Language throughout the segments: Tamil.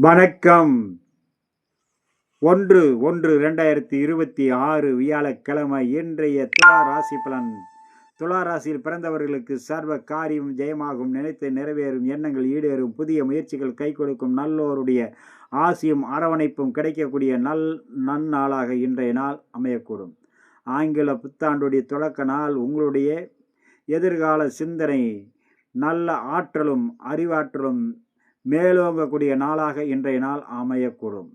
வணக்கம். 1/1/2026 வியாழக்கிழமை. இன்றைய துலா ராசி பலன். துலா ராசியில் பிறந்தவர்களுக்கு சர்வ காரியம் ஜெயமாகும், நினைத்து நிறைவேறும், எண்ணங்கள் ஈடேறும், புதிய முயற்சிகள் கை கொடுக்கும், நல்லோருடைய ஆசியும் அரவணைப்பும் கிடைக்கக்கூடிய நன்னாளாக இன்றைய நாள் அமையக்கூடும். ஆங்கில புத்தாண்டுடைய தொடக்க நாள். உங்களுடைய எதிர்கால சிந்தனை நல்ல ஆற்றலும் அறிவாற்றலும் மேலோங்கக்கூடிய நாளாக இன்றைய நாள் அமையக்கூடும்.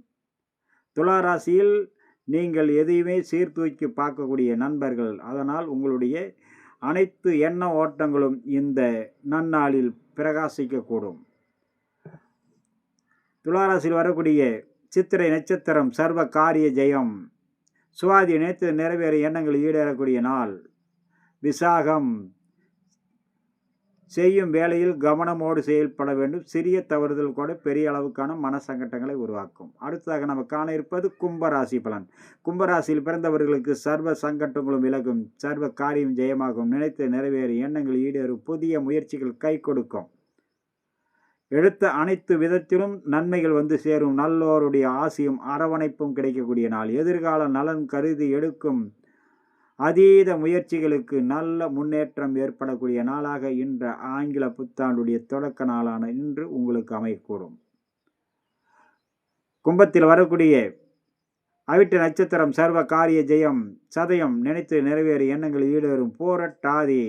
துலா ராசியில் நீங்கள் எதையுமே சீர்தூக்கி பார்க்கக்கூடிய நண்பர்கள். அதனால் உங்களுடைய அனைத்து எண்ண ஓட்டங்களும் இந்த நன்னாளில் பிரகாசிக்கக்கூடும். துலா ராசியில் வரக்கூடிய சித்திரை நட்சத்திரம் சர்வ காரிய ஜெயம். சுவாதி நினைத்து நிறைவேற எண்ணங்கள் ஈடேறக்கூடிய நாள். விசாகம் செய்யும் வேளையில் கவனமோடு செயல்பட வேண்டும். சிறிய தவறுதல் கூட பெரிய அளவுக்கான மன சங்கடங்களை உருவாக்கும். அடுத்ததாக நம்ம காண இருப்பது கும்பராசி பலன். கும்பராசியில் பிறந்தவர்களுக்கு சர்வ சங்கடங்களும் விலகும், சர்வ காரியம் ஜெயமாகும், நினைத்து நிறைவேறும், எண்ணங்கள் ஈடேறும், புதிய முயற்சிகள் கை கொடுக்கும். எடுத்த அனைத்து விதத்திலும் நன்மைகள் வந்து சேரும், நல்லோருடைய ஆசியும் அரவணைப்பும் கிடைக்கக்கூடிய நாள். எதிர்கால நலன் கருதி எடுக்கும் அதீத முயற்சிகளுக்கு நல்ல முன்னேற்றம் ஏற்படக்கூடிய நாளாக இன்ற ஆங்கில புத்தாண்டுடைய தொடக்க நாளான இன்று உங்களுக்கு அமையக்கூடும். கும்பத்தில் வரக்கூடிய அவிட்ட நட்சத்திரம் சர்வ காரிய ஜெயம். சதயம் நினைத்து நிறைவேறு, எண்ணங்கள் ஈடேறும். போராட்டாதி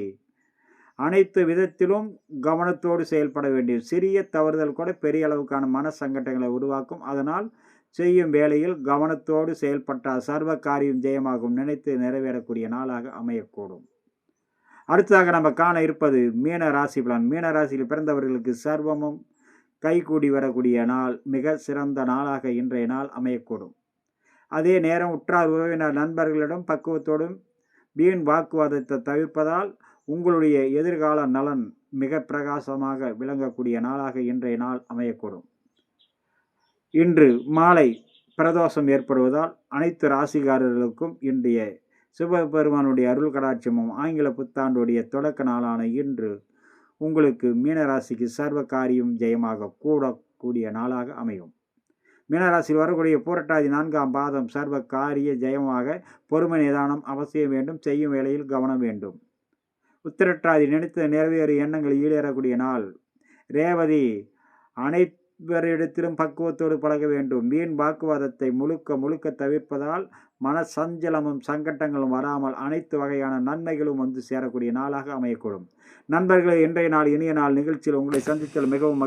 அனைத்து விதத்திலும் கவனத்தோடு செயல்பட வேண்டும். சிறிய தவறுதல் கூட பெரிய அளவுக்கான மன சங்கடங்களை உருவாக்கும். அதனால் செய்யும் வேளையில் கவனத்தோடு செயல்பட்டால் சர்வ காரியம் ஜெயமாகும், நினைத்து நிறைவேறக்கூடிய நாளாக அமையக்கூடும். அடுத்ததாக நம்ம காண இருப்பது மீன ராசி பலன். மீன ராசியில் பிறந்தவர்களுக்கு சர்வமும் கைகூடி வரக்கூடிய நாள், மிக சிறந்த நாளாக இன்றைய நாள் அமையக்கூடும். அதே நேரம் உற்றார் உறவினர் நண்பர்களிடம் பக்குவத்தோடும் வீண் வாக்குவாதத்தை தவிர்ப்பதால் உங்களுடைய எதிர்கால நலன் மிக பிரகாசமாக விளங்கக்கூடிய நாளாக இன்றைய நாள் அமையக்கூடும். இன்று மாலை பிரதோஷம் ஏற்படுவதால் அனைத்து ராசிக்காரர்களுக்கும் இன்றைய சிவபெருமானுடைய அருள் கடாட்சமும் ஆங்கில புத்தாண்டுடைய தொடக்க நாளான இன்று உங்களுக்கு மீனராசிக்கு சர்வ காரியம் ஜெயமாக கூடக்கூடிய நாளாக அமையும். மீனராசியில் வரக்கூடிய பூரட்டாதி 4ஆம் பாதம் சர்வ காரிய ஜெயமாக. பொறுமை நிதானம் அவசியம் வேண்டும், செய்யும் வேளையில் கவனம் வேண்டும். உத்திரட்டாதி நினைத்து நிறைவேறு, எண்ணங்கள் ஈடேறக்கூடிய நாள். ரேவதி அனைவரிடத்திலும் பக்குவத்தோடு பழக வேண்டும். வீண் வாக்குவாதத்தை முழுக்க தவிர்ப்பதால் மன சஞ்சலமும் சங்கடங்களும் வராமல் அனைத்து வகையான நன்மைகளும் வந்து சேரக்கூடிய நாளாக அமையக்கூடும். நண்பர்களே, இன்றைய நாள் இனிய நாள். நிகழ்ச்சியில் உங்களை சந்தித்தல் மிகவும்